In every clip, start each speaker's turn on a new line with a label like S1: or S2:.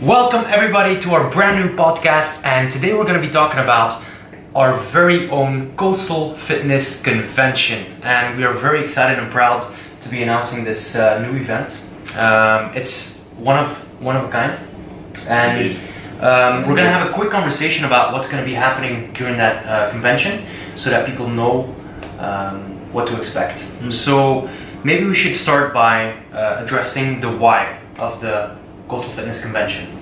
S1: Welcome everybody to our brand new podcast, and today we're going to be talking about our very own Coastal Fitness Convention, and we are very excited and proud to be announcing this new event. It's one of a kind, and we're going to have a quick conversation about what's going to be happening during that convention, so that people know what to expect. So maybe we should start by addressing the why of the Coastal Fitness Convention.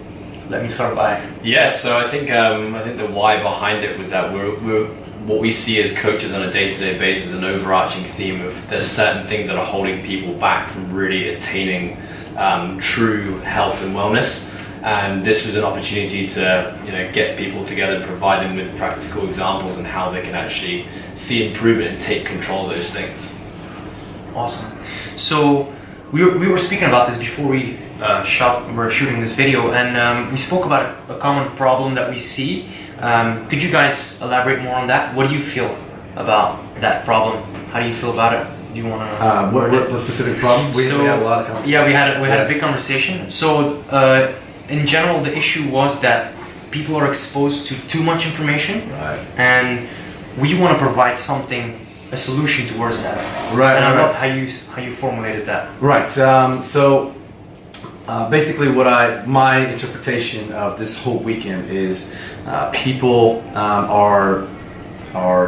S1: Let me start by.
S2: Yeah, so I think the why behind it was that we're what we see as coaches on a day-to-day basis, an overarching theme of there's certain things that are holding people back from really attaining true health and wellness, and this was an opportunity to get people together and provide them with practical examples on how they can actually see improvement and take control of those things.
S1: Awesome. So we were speaking about this before we were shooting this video, and we spoke about a common problem that we see. Could you guys elaborate more on that? What do you feel about that problem? How do you feel about it? Do you want to?
S3: What specific problem? We had a lot of conversation.
S1: Yeah, we had a big conversation. So in general, the issue was that people are exposed to too much information,
S3: Right.
S1: and we want to provide a solution towards that.
S3: Right.
S1: And I
S3: right.
S1: love how you formulated that.
S3: Right. So basically, my interpretation of this whole weekend is people are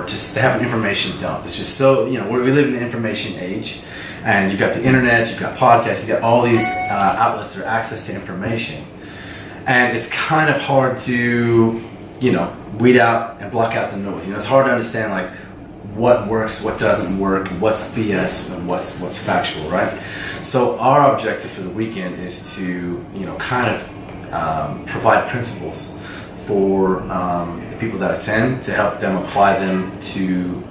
S3: just, they have an information dump. It's just so we live in an information age, and you've got the internet, you've got podcasts, you've got all these outlets that are access to information, and it's kind of hard to weed out and block out the noise. It's hard to understand what works, what doesn't work, what's BS, and what's factual, right? So our objective for the weekend is to, provide principles for the people that attend, to help them apply them to,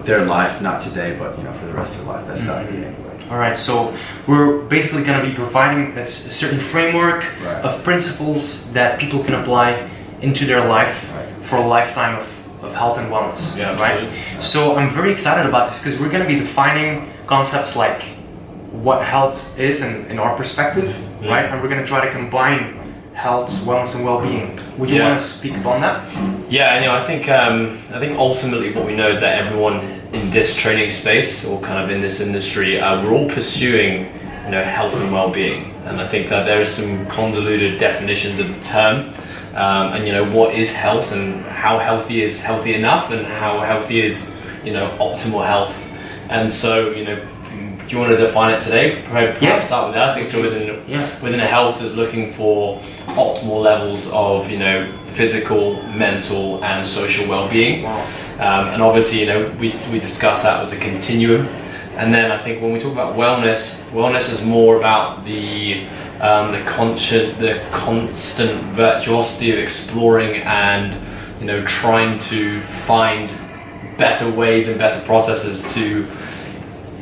S3: their life, not today, but for the rest of their life. That's the idea anyway.
S1: All right, so we're basically going to be providing a certain framework
S3: Right.
S1: of principles that people can apply into their life for a lifetime of health and wellness.
S2: Yeah,
S1: right?
S2: absolutely.
S1: So I'm very excited about this because we're going to be defining concepts like what health is in our perspective, right? And we're going to try to combine health, wellness, and well-being. Would you want to speak upon that?
S2: Yeah, I think ultimately what we know is that everyone in this training space, or kind of in this industry, we're all pursuing health and well-being, and I think that there are some convoluted definitions of the term, and what is health, and how healthy is healthy enough, and how healthy is optimal health. And so do you want to define it today? Perhaps start with that. I think so. Within a health is looking for optimal levels of physical, mental, and social well-being.
S1: Wow.
S2: And obviously we discuss that as a continuum. And then I think when we talk about wellness is more about the constant virtuosity of exploring and trying to find better ways and better processes to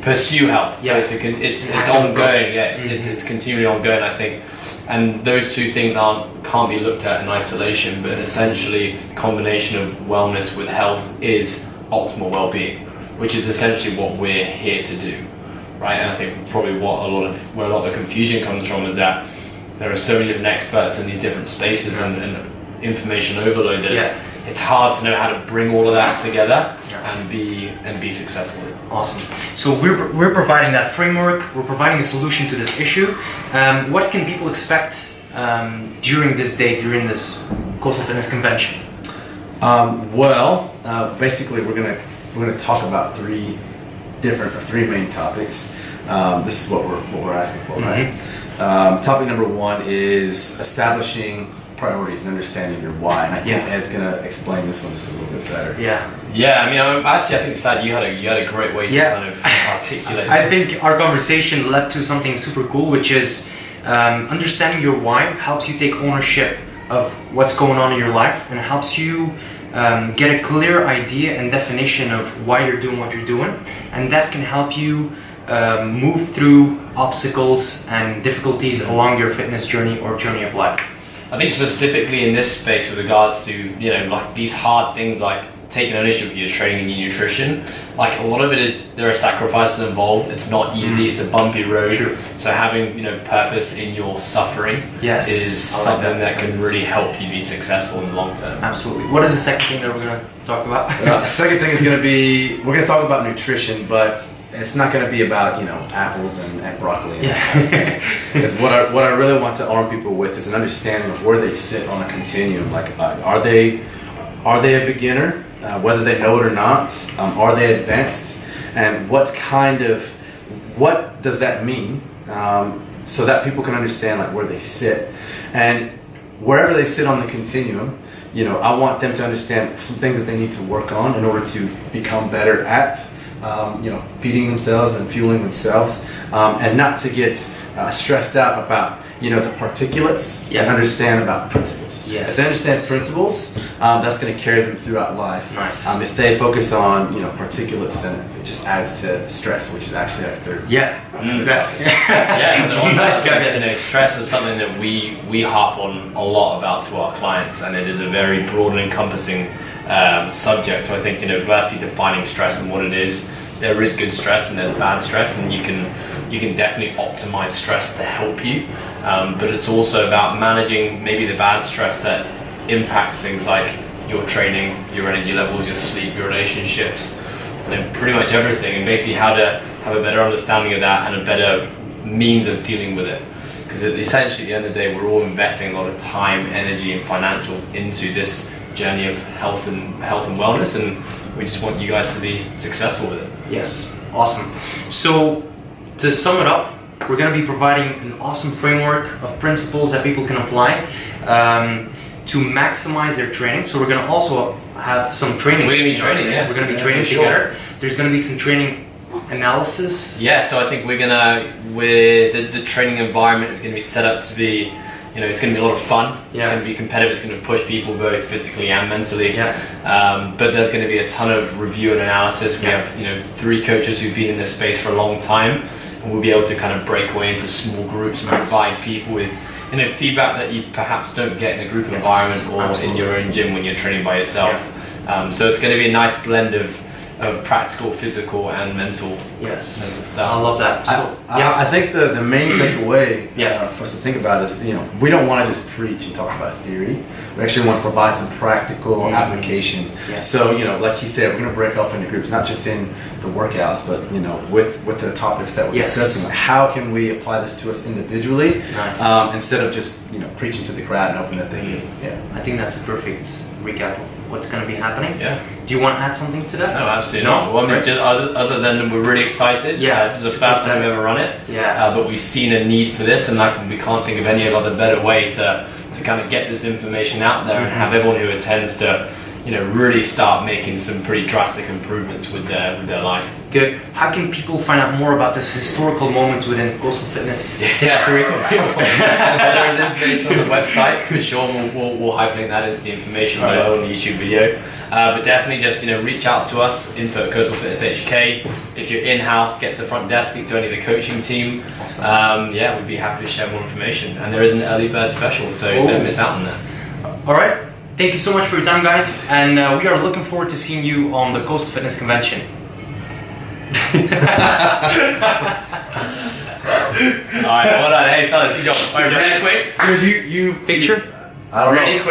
S2: pursue health.
S1: Yeah.
S2: So it's ongoing. It's continually ongoing, I think. And those two things can't be looked at in isolation, but essentially combination of wellness with health is optimal well-being, which is essentially what we're here to do, right? And I think probably where a lot of the confusion comes from is that there are so many different experts in these different spaces and information overload that it's hard to know how to bring all of that together and be successful.
S1: Awesome. So we're providing that framework. We're providing a solution to this issue. What can people expect during this day, during this Coastal Fitness Convention?
S3: Basically we're gonna talk about three main topics. This is what we're asking for, right? Topic number one is establishing priorities and understanding your why, and I think Ed's gonna explain this one just a little bit better.
S2: I think Sad, you had a great way to kind of articulate this.
S1: I think our conversation led to something super cool, which is understanding your why helps you take ownership of what's going on in your life, and helps you get a clear idea and definition of why you're doing what you're doing, and that can help you move through obstacles and difficulties along your fitness journey or journey of life.
S2: I think specifically in this space with regards to these hard things like taking ownership of your training and your nutrition, like a lot of it is there are sacrifices involved. It's not easy. It's a bumpy road.
S1: True.
S2: So having purpose in your suffering
S1: Yes.
S2: is
S1: I like
S2: something that can
S1: sentence.
S2: really help you be successful in the long term.
S1: Absolutely. What is the second thing that we're going to talk about?
S3: The second thing is going to be, we're going to talk about nutrition, but it's not going to be about apples and broccoli.
S1: Yeah.
S3: It's what I really want to arm people with is an understanding of where they sit on a continuum. Like, are they a beginner, whether they know it or not? Are they advanced? And what does that mean? So that people can understand like where they sit, and wherever they sit on the continuum, I want them to understand some things that they need to work on in order to become better at feeding themselves and fueling themselves, and not to get stressed out about the particulates, and understand about principles.
S1: Yes.
S3: If they understand principles, that's going to carry them throughout life.
S1: Nice.
S3: If they focus on particulates, then it just adds to stress, which is actually our third.
S1: Yeah, exactly.
S2: Yeah, so on
S1: Nice
S2: that,
S1: guy.
S2: stress is something that we harp on a lot about to our clients, and it is a very broad and encompassing subject. So I think firstly defining stress and what it is. There is good stress and there's bad stress, and you can definitely optimize stress to help you. But it's also about managing maybe the bad stress that impacts things like your training, your energy levels, your sleep, your relationships, and pretty much everything, and basically how to have a better understanding of that and a better means of dealing with it. Because essentially at the end of the day, we're all investing a lot of time, energy and financials into this journey of health and wellness, and we just want you guys to be successful with it.
S1: Yes, awesome. So to sum it up, we're going to be providing an awesome framework of principles that people can apply to maximize their training. So we're going to also have some training.
S2: We're going to be training, yeah.
S1: We're going to be
S2: Yeah,
S1: training
S2: for sure.
S1: together. There's going to be some training analysis.
S2: Yeah, so I think the training environment is going to be set up to be, it's going to be a lot of fun. It's
S1: Yeah.
S2: going to be competitive. It's going to push people both physically and mentally.
S1: Yeah.
S2: But there's going to be a ton of review and analysis. We have 3 coaches who've been in this space for a long time, and we'll be able to kind of break away into small groups and provide people with feedback that you perhaps don't get in a group environment or in your own gym when you're training by yourself. So it's going to be a nice blend of practical, physical, and mental.
S1: Yes,
S2: stuff.
S1: I love that. So
S3: I think the main takeaway
S1: Yeah.
S3: for us to think about is, we don't want to just preach and talk about theory. We actually want to provide some practical application.
S1: Yes.
S3: So, like you said, we're going to break off into groups, not just in the workouts, but, with the topics that we're
S1: Yes.
S3: discussing. Like, how can we apply this to us individually,
S1: Nice.
S3: instead of just, preaching to the crowd and hoping that they get,
S1: I think that's a perfect recap of what's going to be happening.
S2: Yeah.
S1: Do you want to add something to that?
S2: No, absolutely not. Well, I mean,
S1: Great.
S2: just other than we're really excited.
S1: Yeah,
S2: This is the
S1: super
S2: first time we've ever run it.
S1: Yeah.
S2: But we've seen a need for this, and we can't think of any other better way to kind of get this information out there and have everyone who attends to, really start making some pretty drastic improvements with their life.
S1: Good. How can people find out more about this historical moment within coastal fitness?
S2: Yeah, there is information on the website for sure. We'll hyperlink that into the information below on the YouTube video. But definitely just reach out to us, info@Coastal Fitness HK. If you're in-house, get to the front desk, speak to any of the coaching team.
S1: Awesome.
S2: We'd be happy to share more information. And there is an early bird special, so don't miss out on that.
S1: All right. Thank you so much for your time, guys, and we are looking forward to seeing you on the Coastal Fitness Convention.
S2: All right, well done. Hey fellas, good job. All right, ready quick?
S3: Dude, you
S1: Picture?
S3: I don't know.
S2: Ready quick.